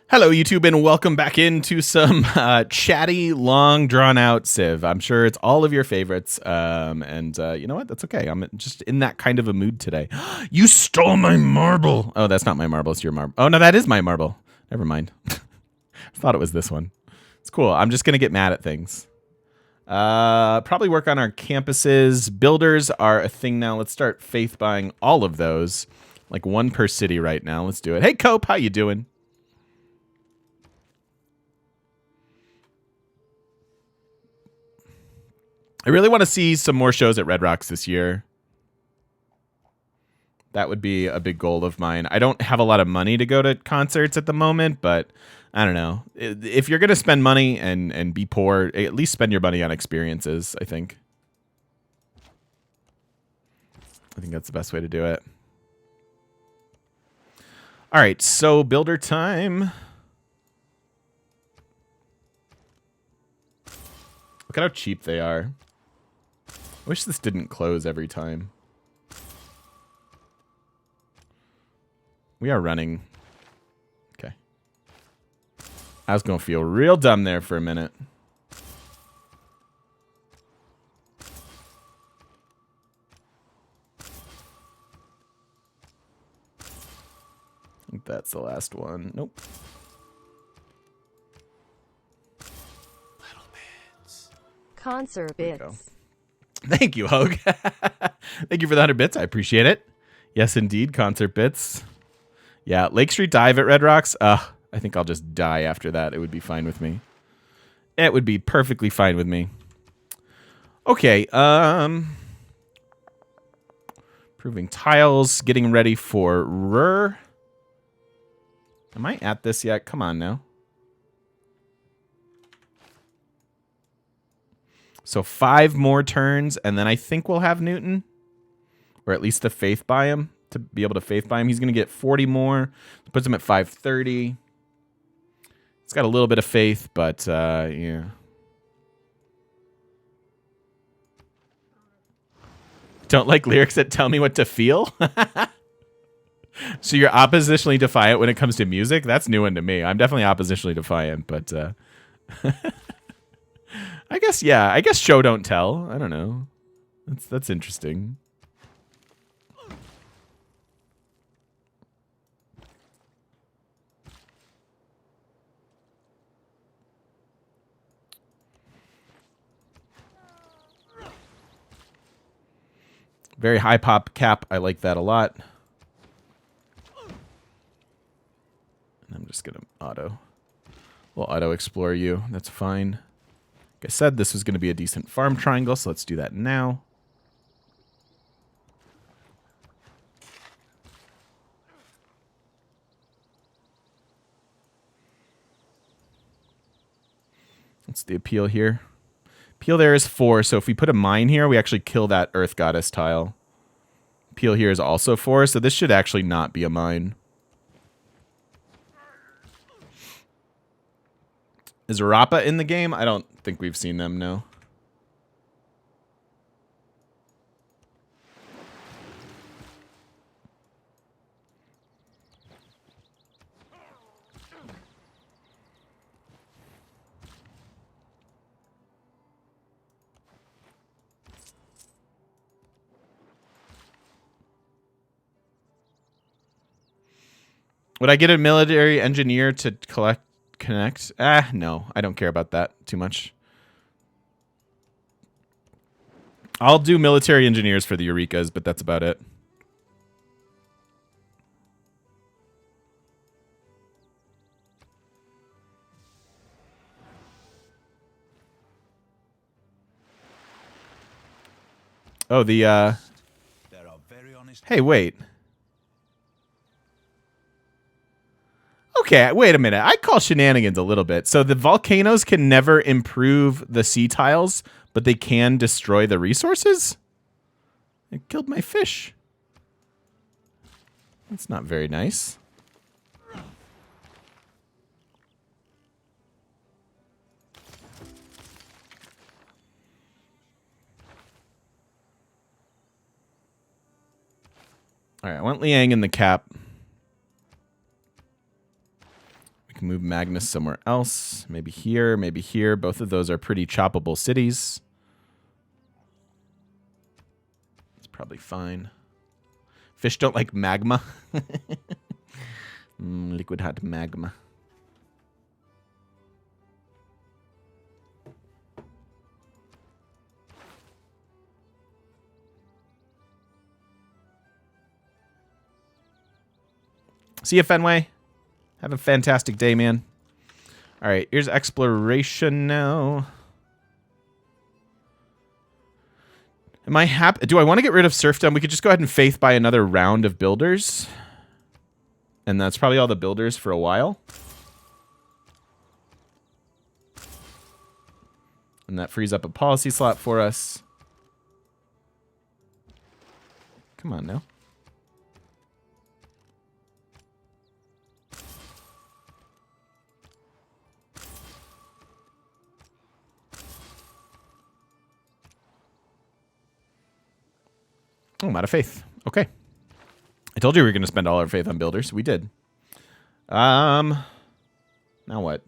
Hello, YouTube, and welcome back into some chatty, long, drawn-out Civ. I'm sure it's all of your favorites, and you know what? That's okay. I'm just in that kind of a mood today. You stole my marble! Oh, that's not my marble. It's your marble. Oh, no, that is my marble. Never mind. I thought it was this one. It's cool. I'm just going to get mad at things. Probably work on our campuses. Builders are a thing now. Let's start faith buying all of those. Like one per city right now. Let's do it. Hey, Cope, how you doing? I really want to see some more shows at Red Rocks this year. That would be a big goal of mine. I don't have a lot of money to go to concerts at the moment, but I don't know. If you're going to spend money and be poor, at least spend your money on experiences, I think. I think that's the best way to do it. All right, so builder time. Look at how cheap they are. I wish this didn't close every time. We are running. Okay. I was going to feel real dumb there for a minute. I think that's the last one. Nope. Little bits. Concert bits. Thank you, Hogue. Thank you for the 100 bits. I appreciate it. Yes, indeed. Concert bits. Yeah, Lake Street Dive at Red Rocks. I think I'll just die after that. It would be fine with me. It would be perfectly fine with me. Okay. Proving tiles. Getting ready for Rur. Am I at this yet? Come on now. So 5 more turns, and then I think we'll have Newton. Or at least the faith buy him. To be able to faith buy him. He's going to get 40 more. Puts him at 530. It's got a little bit of faith, but yeah. Don't like lyrics that tell me what to feel? So you're oppositionally defiant when it comes to music? That's new one to me. I'm definitely oppositionally defiant, but I guess, yeah. I guess show don't tell. I don't know. That's interesting. Very high pop cap. I like that a lot. And I'm just going to auto. We'll auto explore you. That's fine. Like I said, this was going to be a decent farm triangle, so let's do that now. What's the appeal here? Appeal there is 4, so if we put a mine here, we actually kill that Earth Goddess tile. Appeal here is also 4, so this should actually not be a mine. Is Rappa in the game? I don't think we've seen them, no. Would I get a military engineer to connect? No. I don't care about that too much. I'll do military engineers for the Eurekas, but that's about it. Oh, the, Hey, wait. Okay, wait a minute. I call shenanigans a little bit. So the volcanoes can never improve the sea tiles, but they can destroy the resources? It killed my fish. That's not very nice. All right, I want Liang in the cap. can move Magnus somewhere else. Maybe here, maybe here. Both of those are pretty choppable cities. It's probably fine. Fish don't like magma. Liquid hot magma. See you, Fenway. Have a fantastic day, man. All right, here's exploration now. Am I happy? Do I want to get rid of serfdom? We could just go ahead and faith buy another round of builders. And that's probably all the builders for a while. And that frees up a policy slot for us. Come on now. Oh, I'm out of faith. Okay. I told you we were going to spend all our faith on builders. We did. Now what?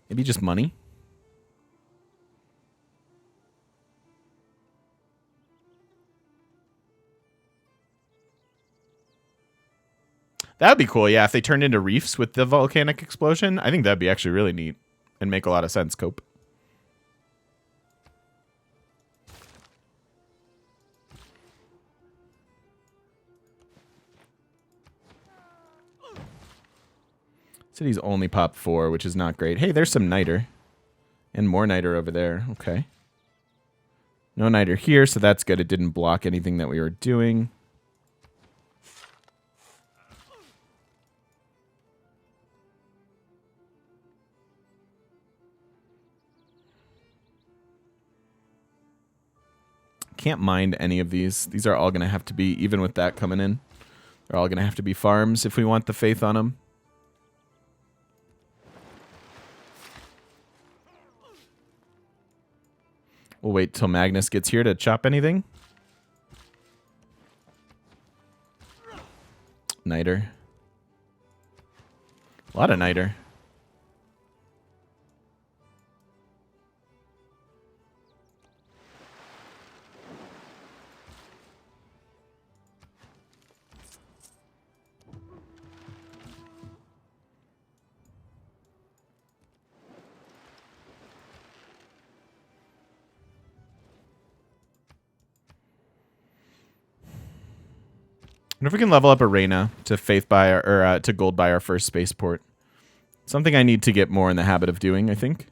Maybe just money. That would be cool, yeah, if they turned into reefs with the volcanic explosion. I think that'd be actually really neat and make a lot of sense, Cope. Cities only pop 4, which is not great. Hey, there's some niter. And more niter over there. Okay. No niter here, so that's good. It didn't block anything that we were doing. Can't mind any of these. These are all going to have to be, even with that coming in, they're all going to have to be farms if we want the faith on them. We'll wait till Magnus gets here to chop anything. Niter. A lot of niter. I wonder if we can level up Arena to faith buy or to gold buy our first spaceport. Something I need to get more in the habit of doing, I think.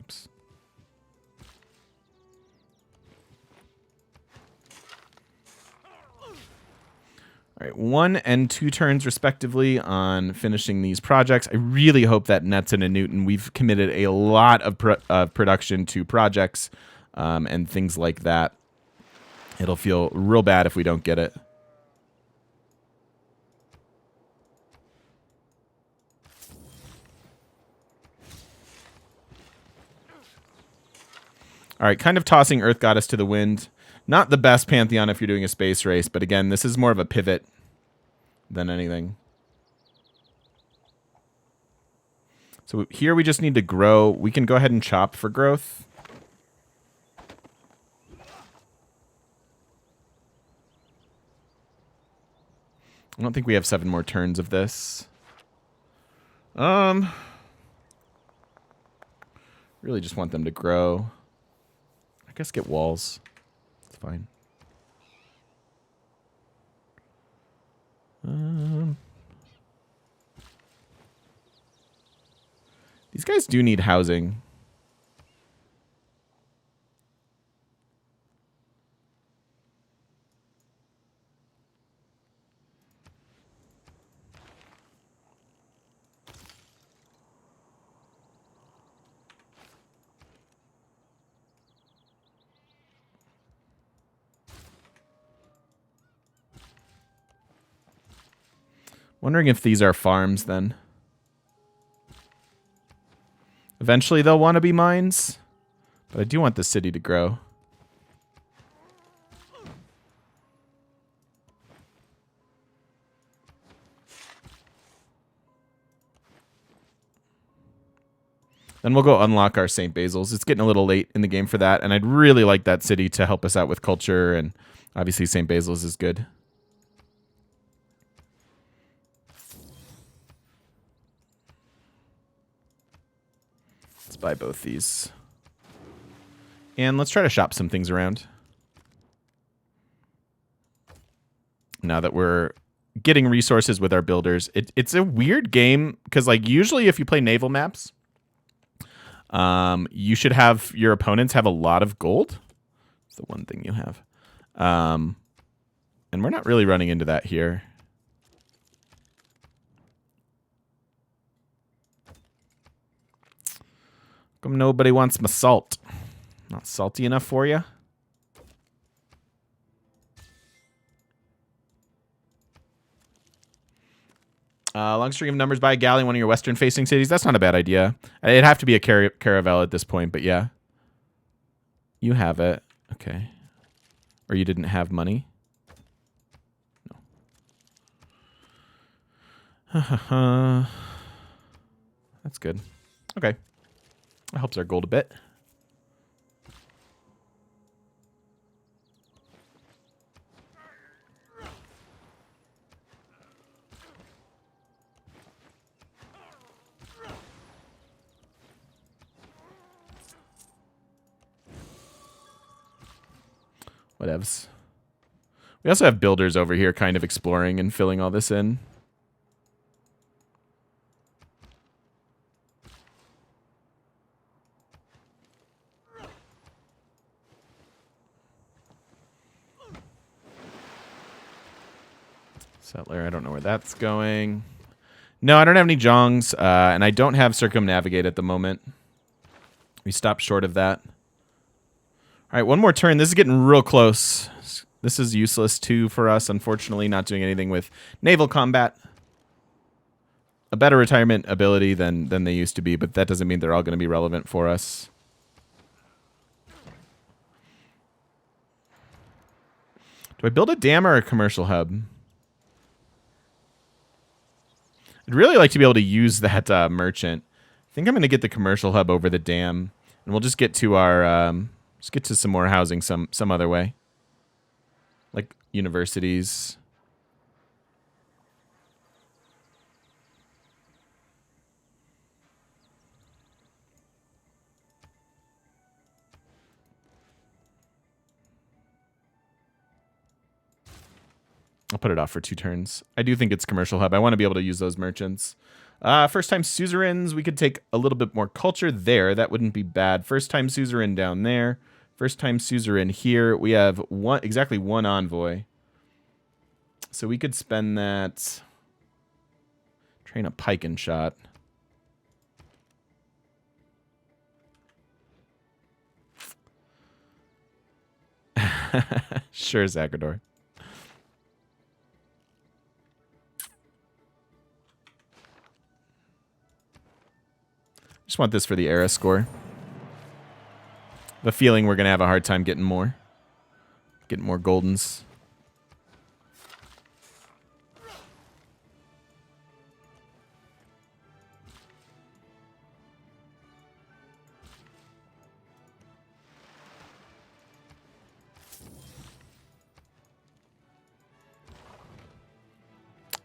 Oops. All right, 1 and 2 turns respectively on finishing these projects. I really hope that Netson and Newton, we've committed a lot of production to projects. And things like that. It'll feel real bad if we don't get it. All right, kind of tossing Earth Goddess to the wind. Not the best Pantheon if you're doing a space race, but again, this is more of a pivot than anything. So here we just need to grow. We can go ahead and chop for growth. I don't think we have 7 more turns of this. Really just want them to grow. I guess get walls. It's fine. These guys do need housing. Wondering if these are farms then. Eventually they'll want to be mines. But I do want the city to grow. Then we'll go unlock our St. Basil's. It's getting a little late in the game for that, and I'd really like that city to help us out with culture, and obviously St. Basil's is good. Let's buy both these. And let's try to shop some things around. Now that we're getting resources with our builders. It's a weird game, because like usually if you play naval maps, you should have your opponents have a lot of gold. It's the one thing you have. And we're not really running into that here. Come nobody wants my salt. Not salty enough for you? Long string of numbers by a galley in one of your western-facing cities. That's not a bad idea. It'd have to be a caravel at this point, but yeah. You have it. Okay. Or you didn't have money? No. That's good. Okay. That helps our gold a bit. Whatevs. We also have builders over here kind of exploring and filling all this in. Settler, I don't know where that's going. No, I don't have any Jongs, and I don't have Circumnavigate at the moment. We stopped short of that. All right, one more turn. This is getting real close. This is useless, too, for us, unfortunately. Not doing anything with naval combat. A better retirement ability than they used to be, but that doesn't mean they're all going to be relevant for us. Do I build a dam or a commercial hub? I'd really like to be able to use that merchant. I think I'm going to get the commercial hub over the dam, and we'll just get to our... just get to some more housing some other way. Like universities. I'll put it off for 2 turns. I do think it's commercial hub. I want to be able to use those merchants. First time suzerains, we could take a little bit more culture there. That wouldn't be bad. First time suzerain down there. First time suzerain here. We have exactly one envoy. So we could spend that. Train a pike and shot. Sure, Zachador. Just want this for the era score. The feeling we're going to have a hard time getting more. Getting more goldens.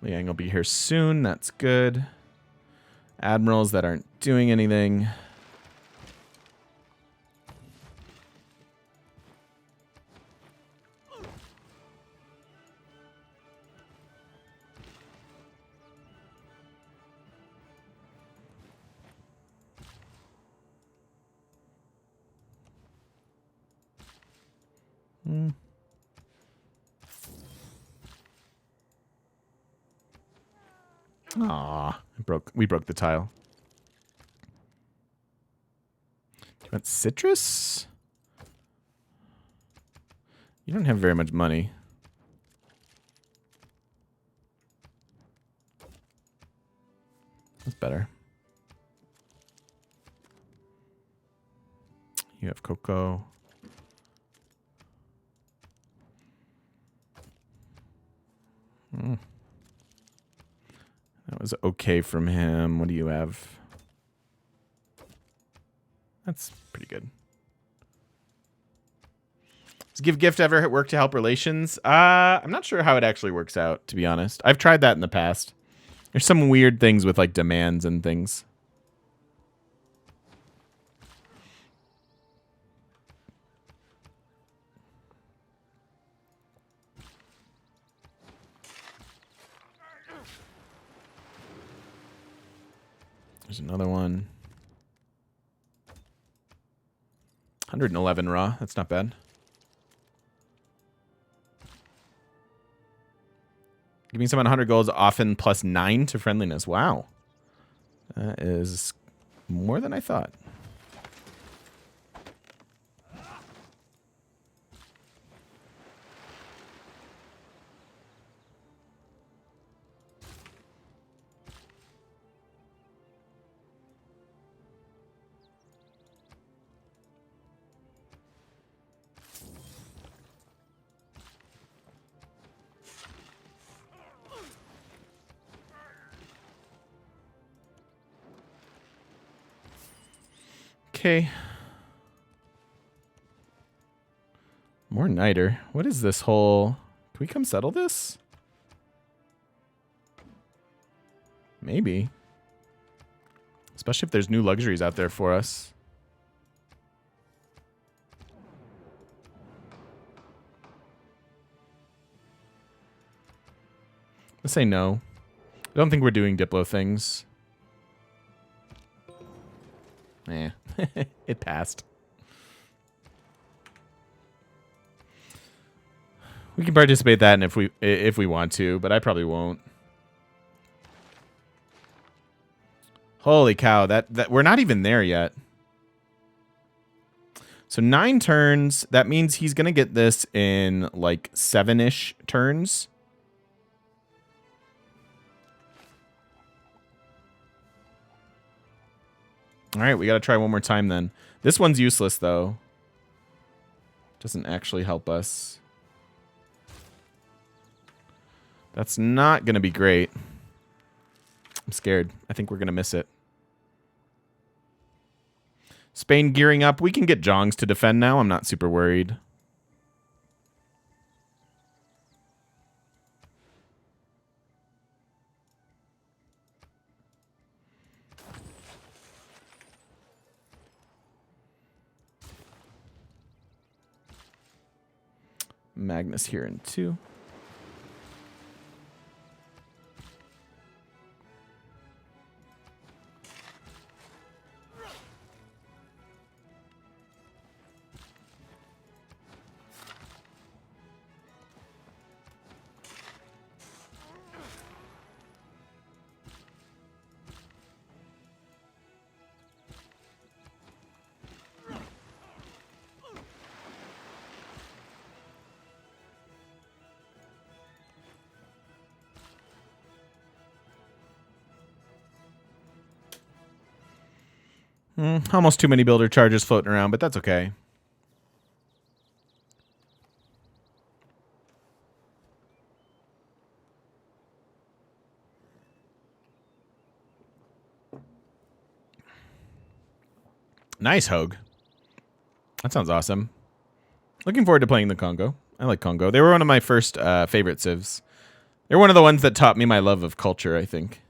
Liang will be here soon. That's good. Admirals that aren't doing anything. Aw, we broke the tile. Do you want citrus? You don't have very much money. That's better. You have Coco. That was okay from him. What do you have? That's pretty good. Does give gift ever work to help relations? I'm not sure how it actually works out, to be honest. I've tried that in the past. There's some weird things with like demands and things. There's another one. 111 raw. That's not bad. Giving someone 100 golds often plus 9 to friendliness. Wow. That is more than I thought. Okay. More Niter. What is this whole... Can we come settle this? Maybe. Especially if there's new luxuries out there for us. Let's say no. I don't think we're doing Diplo things. Eh. It passed. We can participate that and if we want to, but I probably won't. Holy cow, that we're not even there yet. So 9 turns, that means he's gonna get this in like 7-ish turns. All right, we got to try one more time then. This one's useless, though. Doesn't actually help us. That's not going to be great. I'm scared. I think we're going to miss it. Spain gearing up. We can get Jongs to defend now. I'm not super worried. Magnus here in 2. Almost too many builder charges floating around, but that's okay. Nice, Hogue. That sounds awesome. Looking forward to playing the Congo. I like Congo. They were one of my first favorite civs. They're one of the ones that taught me my love of culture, I think.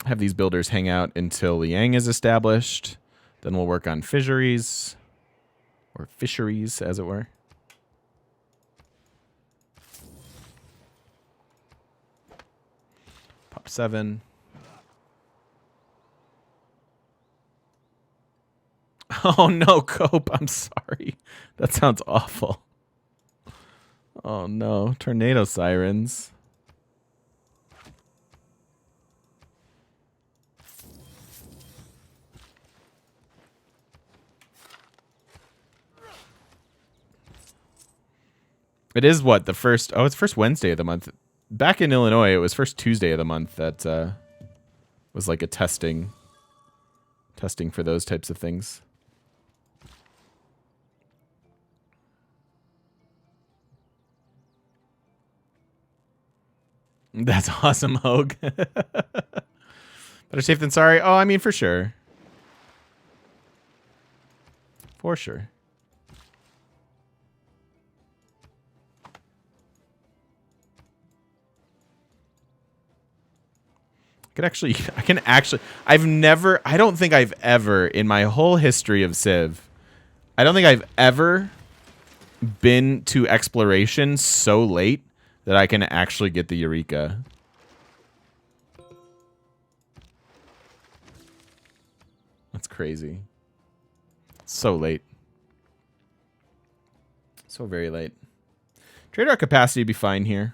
Have these builders hang out until Liang is established. Then we'll work on fisheries. Or fisheries, as it were. Pop 7. Oh no, Cope, I'm sorry. That sounds awful. Oh no, tornado sirens. It is what, the first... Oh, it's first Wednesday of the month. Back in Illinois, it was first Tuesday of the month that was like a testing for those types of things. That's awesome, Hogue. Better safe than sorry. Oh, I mean, for sure. For sure. I don't think I've ever, in my whole history of Civ, I don't think I've ever been to exploration so late that I can actually get the Eureka. That's crazy. So late. So very late. Trader capacity would be fine here.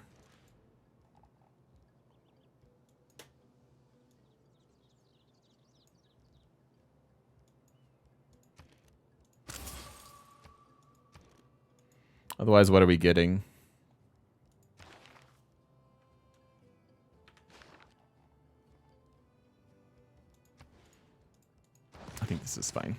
Otherwise, what are we getting? I think this is fine.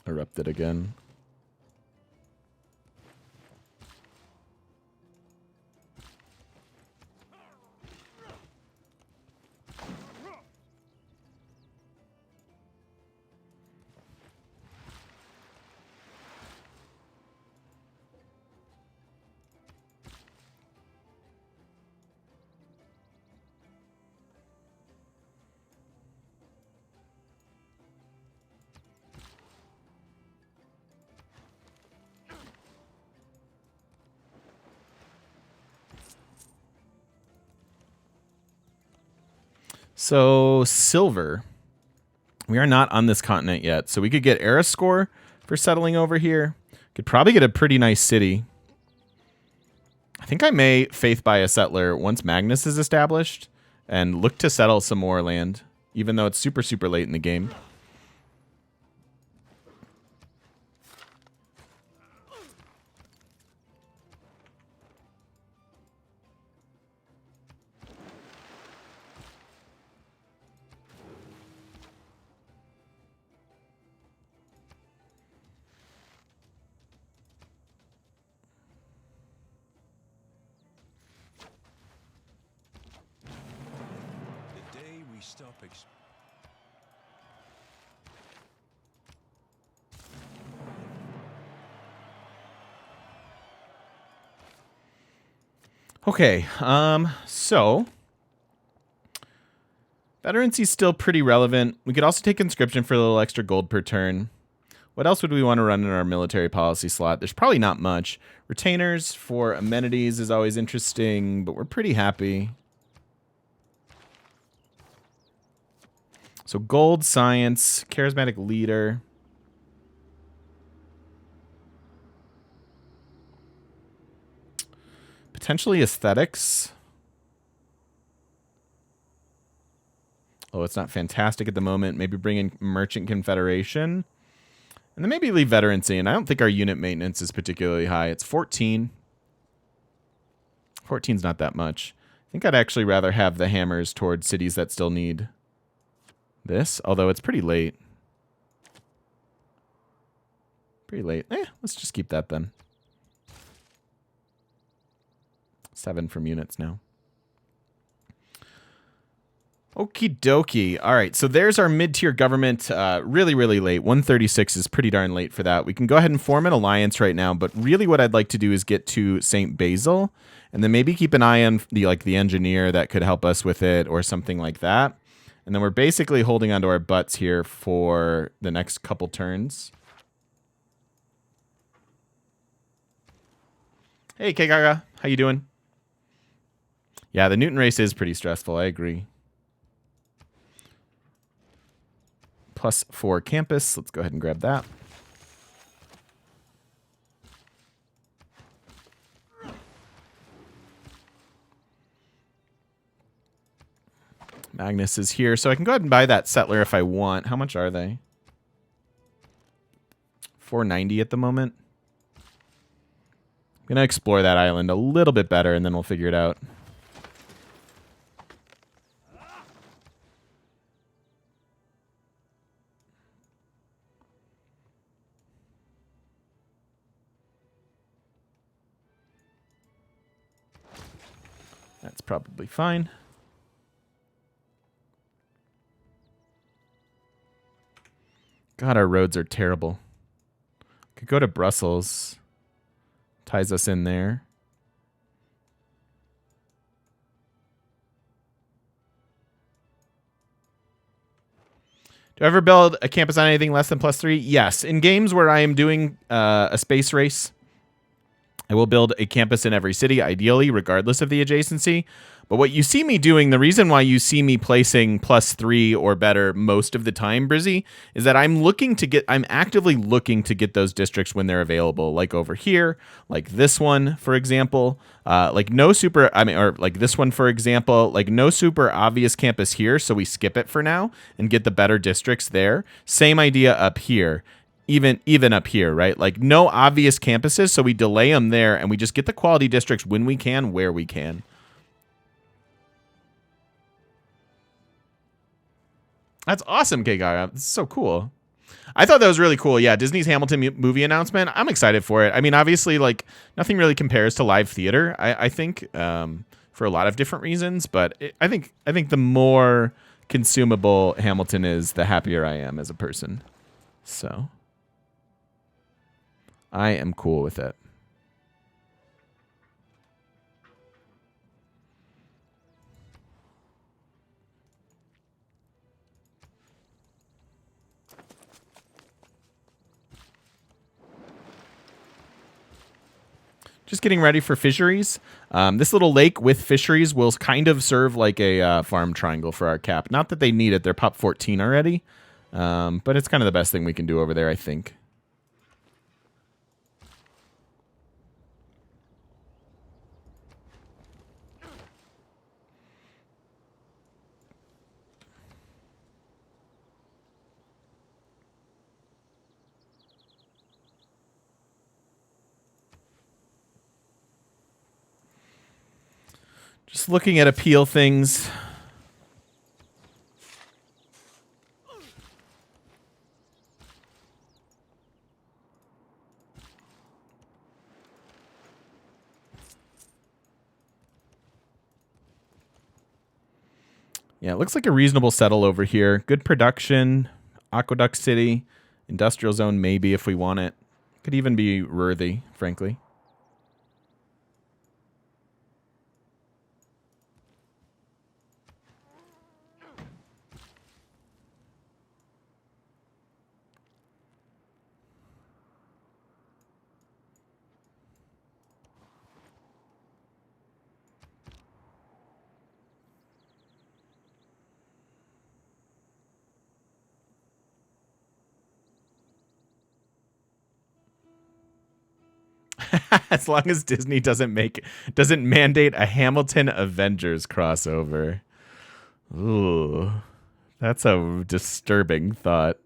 Erupted again. So, silver. We are not on this continent yet, so we could get era score for settling over here. Could probably get a pretty nice city. I think I may faith buy a settler once Magnus is established and look to settle some more land, even though it's super, super late in the game. Okay, so veterancy is still pretty relevant. We could also take conscription for a little extra gold per turn. What else would we want to run in our military policy slot? There's probably not much. Retainers for amenities is always interesting, but we're pretty happy. So gold, science, charismatic leader. Potentially aesthetics. Oh, it's not fantastic at the moment. Maybe bring in Merchant Confederation. And then maybe leave veterancy. And I don't think our unit maintenance is particularly high. It's 14. 14's not that much. I think I'd actually rather have the hammers towards cities that still need this. Although it's pretty late. Pretty late. Let's just keep that then. 7 from units now. Okie dokie. All right, so there's our mid-tier government. Really, really late. 136 is pretty darn late for that. We can go ahead and form an alliance right now, but really what I'd like to do is get to St. Basil, and then maybe keep an eye on the engineer that could help us with it or something like that. And then we're basically holding onto our butts here for the next couple turns. Hey, K-Gaga. How you doing? Yeah, the Newton race is pretty stressful. I agree. +4 campus. Let's go ahead and grab that. Magnus is here, so I can go ahead and buy that settler if I want. How much are they? 490 at the moment. I'm going to explore that island a little bit better, and then we'll figure it out. That's probably fine. God, our roads are terrible. Could go to Brussels. Ties us in there. Do I ever build a campus on anything less than +3? Yes. In games where I am doing a space race, I will build a campus in every city, ideally, regardless of the adjacency. But what you see me doing, the reason why you see me placing +3 or better most of the time, Brizzy, is that I'm actively looking to get those districts when they're available, like over here, like this one, for example, like this one, for example, like no super obvious campus here, so we skip it for now and get the better districts there. Same idea up here. Even up here, right? Like no obvious campuses, so we delay them there and we just get the quality districts when we can, where we can. That's awesome, K Gaga. This is so cool. I thought that was really cool. Yeah, Disney's Hamilton movie announcement. I'm excited for it. I mean, obviously, like nothing really compares to live theater. I think for a lot of different reasons, but I think the more consumable Hamilton is, the happier I am as a person. So I am cool with it. Just getting ready for fisheries. This little lake with fisheries will kind of serve like a farm triangle for our cap. Not that they need it. They're pop 14 already. But it's kind of the best thing we can do over there, I think. Just looking at appeal things. Yeah, it looks like a reasonable settle over here. Good production. Aqueduct City. Industrial zone, maybe, if we want it. Could even be worthy, frankly. As long as Disney doesn't mandate a Hamilton Avengers crossover. Ooh. That's a disturbing thought.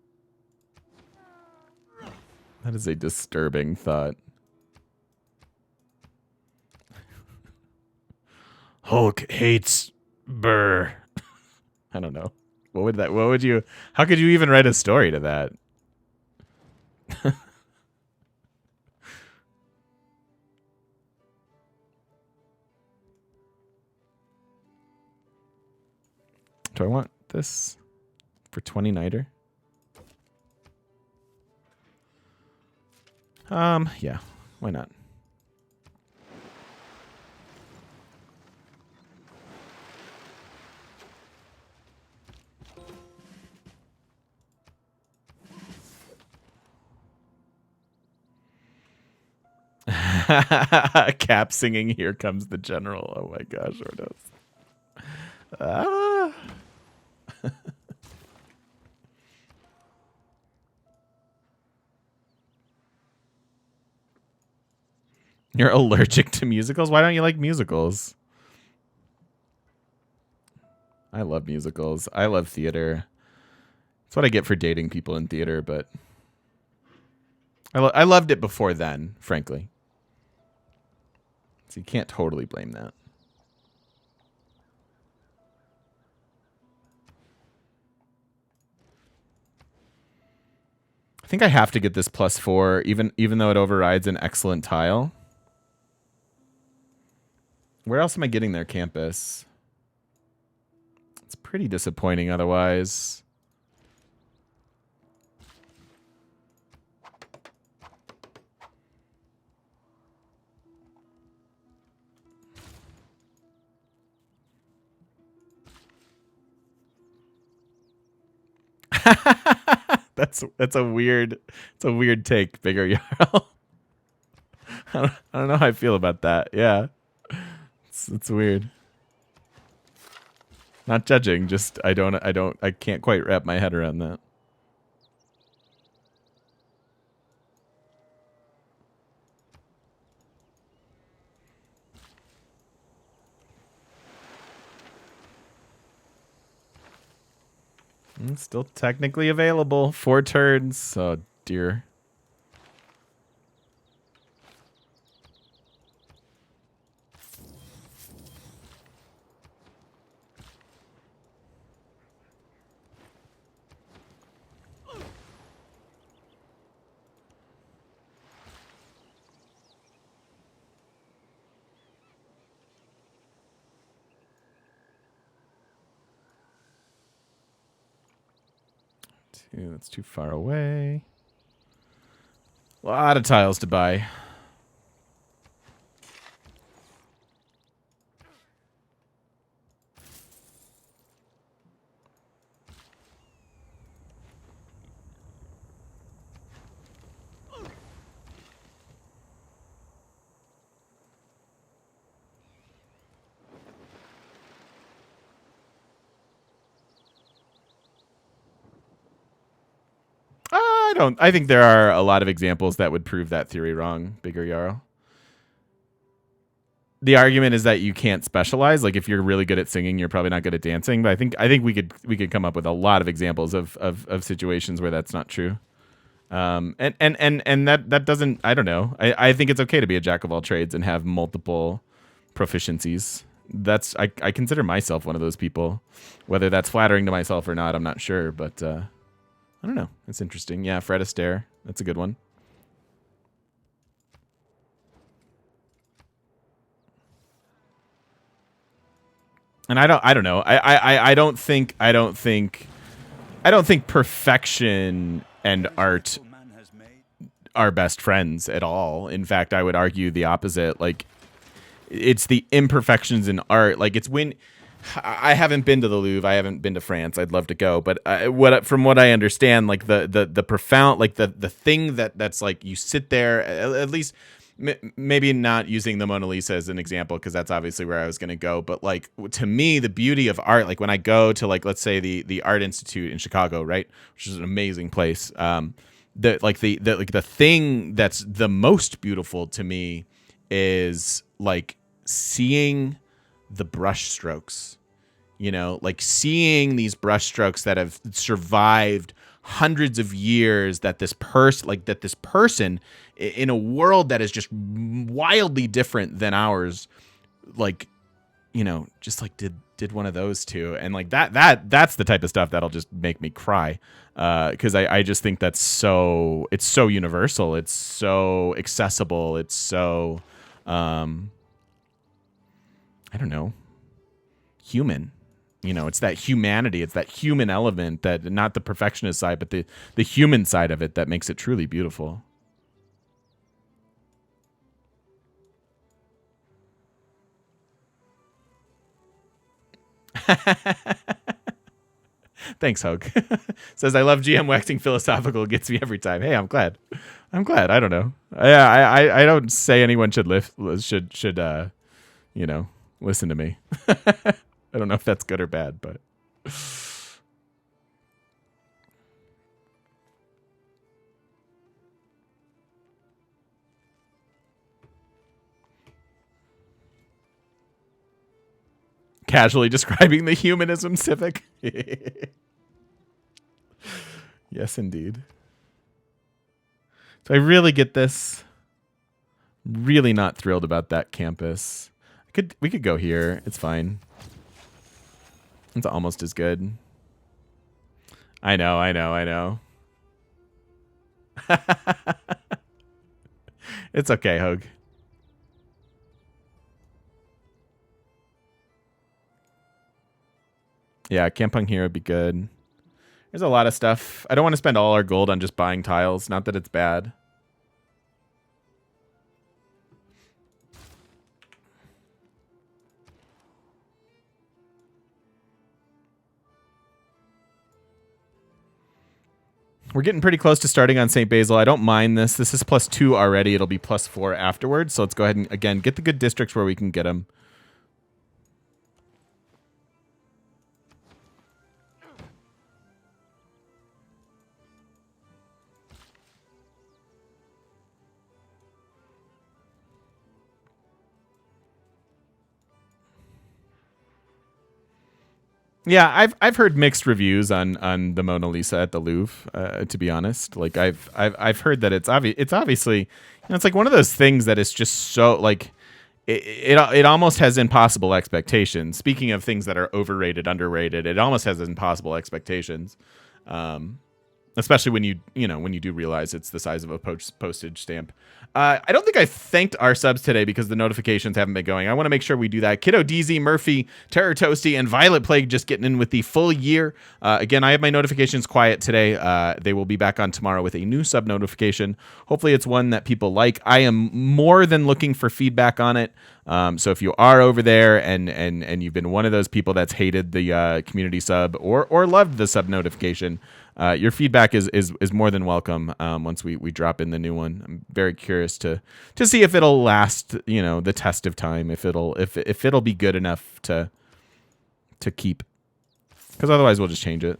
That is a disturbing thought. Hulk hates Burr. I don't know. How could you even write a story to that? Do I want this for 20 Nighter? Yeah, why not? Cap singing "Here Comes the General." Oh my gosh, Ordos. You're allergic to musicals? Why don't you like musicals? I love musicals. I love theater. That's what I get for dating people in theater, but I loved it before then, frankly. So you can't totally blame that. I think I have to get this +4, even though it overrides an excellent tile. Where else am I getting their campus? It's pretty disappointing otherwise. That's a weird take, Bigger Jarl. I don't know how I feel about that. Yeah, it's weird. Not judging, just I can't quite wrap my head around that. Still technically available. 4 turns. Oh dear. That's too far away. A lot of tiles to buy. I think there are a lot of examples that would prove that theory wrong, Bigger Yarrow. The argument is that you can't specialize. Like if you're really good at singing, you're probably not good at dancing. But I think we could come up with a lot of examples of situations where that's not true. And that doesn't, I don't know. I think it's okay to be a jack of all trades and have multiple proficiencies. I consider myself one of those people. Whether that's flattering to myself or not, I'm not sure, but I don't know. It's interesting. Yeah, Fred Astaire. That's a good one. And I don't know. I don't think perfection and art are best friends at all. In fact, I would argue the opposite. Like it's the imperfections in art. Like it's when I haven't been to the Louvre. I haven't been to France. I'd love to go, but from what I understand, like the profound, like the thing that's like you sit there, at least maybe not using the Mona Lisa as an example because that's obviously where I was going to go. But like to me, the beauty of art, like when I go to like let's say the Art Institute in Chicago, right, which is an amazing place. The thing that's the most beautiful to me is like seeing the brush strokes, like seeing these brush strokes that have survived hundreds of years, that this person in a world that is just wildly different than ours, like, just like did one of those two. And like that's the type of stuff that'll just make me cry. Cause I just think it's so universal. It's so accessible. It's so, I don't know, human. It's that humanity. It's that human element, that not the perfectionist side, but the human side of it that makes it truly beautiful. Thanks, Hogue. Says, I love GM waxing philosophical. Gets me every time. Hey, I'm glad. I don't know. I don't say anyone should listen to me. I don't know if that's good or bad, but Casually describing the humanism civic. Yes, indeed. So I really get this. Really not thrilled about that campus. We could go here. It's fine. It's almost as good. I know. It's okay, Hogue. Yeah, camping here would be good. There's a lot of stuff. I don't want to spend all our gold on just buying tiles. Not that it's bad. We're getting pretty close to starting on St. Basil. I don't mind this. This is +2 already. It'll be +4 afterwards. So let's go ahead and, again, get the good districts where we can get them. Yeah, I've heard mixed reviews on the Mona Lisa at the Louvre. To be honest, like I've heard that it's obviously, it's like one of those things that is just so like it almost has impossible expectations. Speaking of things that are overrated, underrated, it almost has impossible expectations. Especially when you do realize it's the size of a postage stamp. I don't think I thanked our subs today because the notifications haven't been going. I want to make sure we do that. Kiddo DZ, Murphy, Terror Toasty, and Violet Plague just getting in with the full year. Again, I have my notifications quiet today. They will be back on tomorrow with a new sub notification. Hopefully it's one that people like. I am more than looking for feedback on it. So if you are over there and you've been one of those people that's hated the community sub or loved the sub notification, your feedback is more than welcome. Once we drop in the new one, I'm very curious to see if it'll last, the test of time. If it'll be good enough to keep, because otherwise we'll just change it.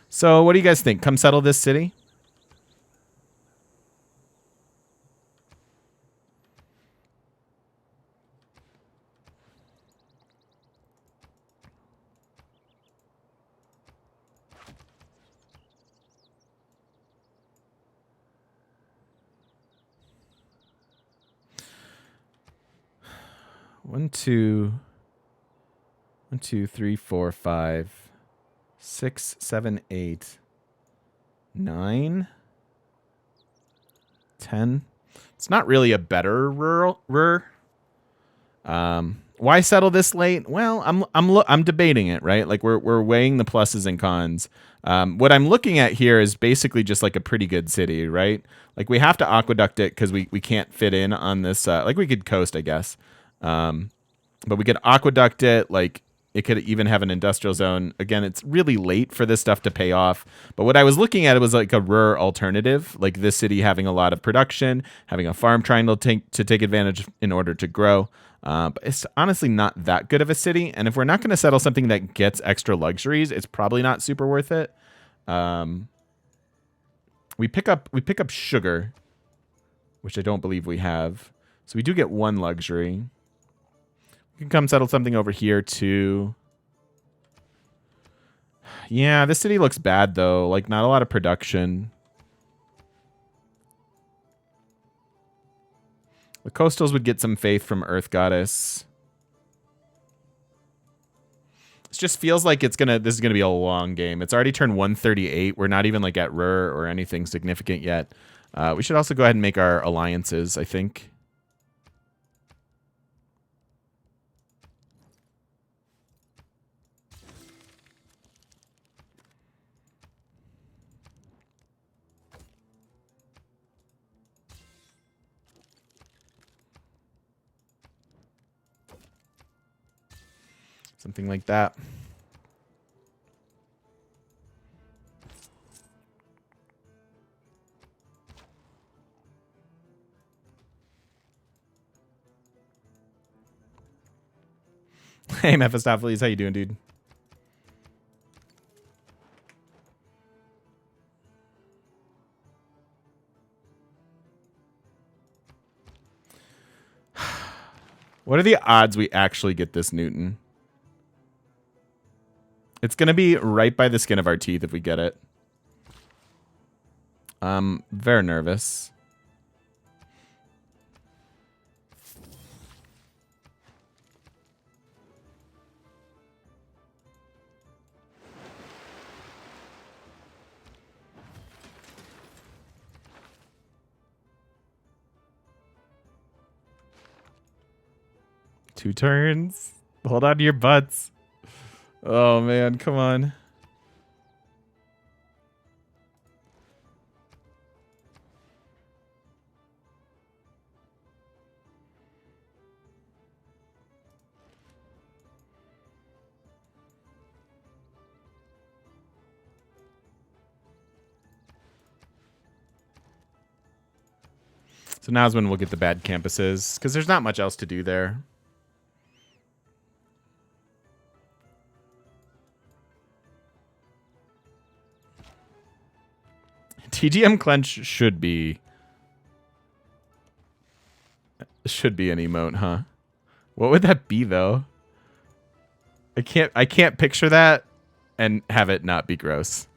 So what do you guys think? Come settle this city? One, two, 3, 4, 5, 6, 7, 8, 9, 10. It's not really a better rural. Why settle this late? Well, I'm debating it, right? Like we're weighing the pluses and cons. What I'm looking at here is basically just like a pretty good city, right? Like we have to aqueduct it because we can't fit in on this. Like we could coast, I guess. But we could aqueduct it. Like it could even have an industrial zone. Again, it's really late for this stuff to pay off. But what I was looking at, it was like a rural alternative, like this city having a lot of production, having a farm triangle to take advantage in order to grow. But it's honestly not that good of a city. And if we're not going to settle something that gets extra luxuries, it's probably not super worth it. We pick up sugar, which I don't believe we have. So we do get one luxury. We can come settle something over here too. Yeah, this city looks bad though. Like not a lot of production. The coastals would get some faith from Earth Goddess. It just feels like this is gonna be a long game. It's already turned 138. We're not even like at Rur or anything significant yet. We should also go ahead and make our alliances, I think. Something like that. Hey, Mephistopheles, how you doing, dude? What are the odds we actually get this Newton? It's going to be right by the skin of our teeth if we get it. I'm very nervous. Two turns. Hold on to your butts. Oh, man. Come on. So now's when we'll get the bad campuses, because there's not much else to do there. TGM Clench should be an emote, huh? What would that be though? I can't picture that and have it not be gross.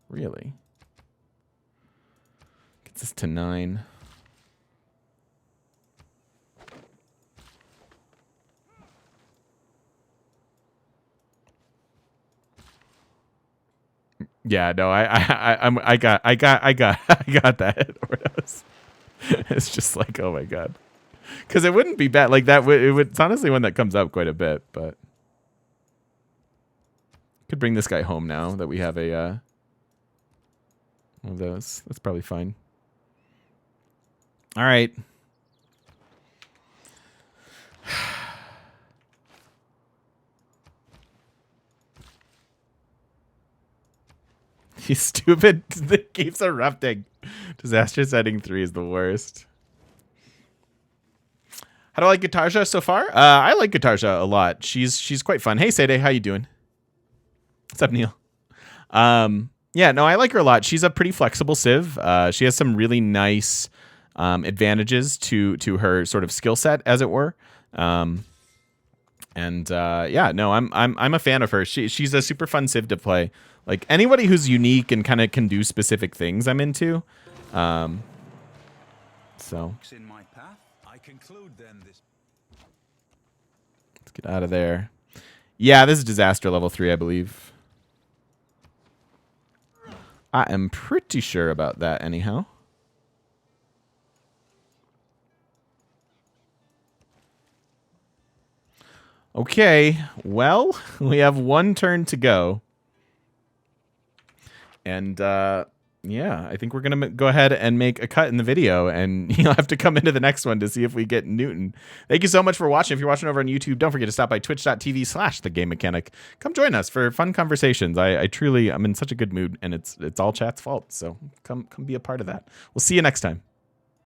Really? Gets us to 9. Yeah, no, I got that. It's just like, oh my god, because it wouldn't be bad like that. It's honestly one that comes up quite a bit, but could bring this guy home now that we have a one of those. That's probably fine. All right. You stupid. It keeps erupting. Disaster setting 3 is the worst. How do I like Gitarja so far? I like Gitarja a lot. She's quite fun. Hey, Sede, how you doing? What's up, Neil? Yeah, no, I like her a lot. She's a pretty flexible civ. She has some really nice advantages to her sort of skill set, as it were. Yeah, no, I'm a fan of her. She's a super fun civ to play. Like anybody who's unique and kind of can do specific things, I'm into. So In my path, I conclude then this. Let's get out of there. Yeah, this is disaster level 3, I believe. I am pretty sure about that anyhow. Okay, well, we have 1 turn to go. And yeah, I think we're going to go ahead and make a cut in the video, and you'll have to come into the next one to see if we get Newton. Thank you so much for watching. If you're watching over on YouTube, don't forget to stop by twitch.tv/thegamemechanic. Come join us for fun conversations. I'm in such a good mood, and it's all chat's fault. So come be a part of that. We'll see you next time.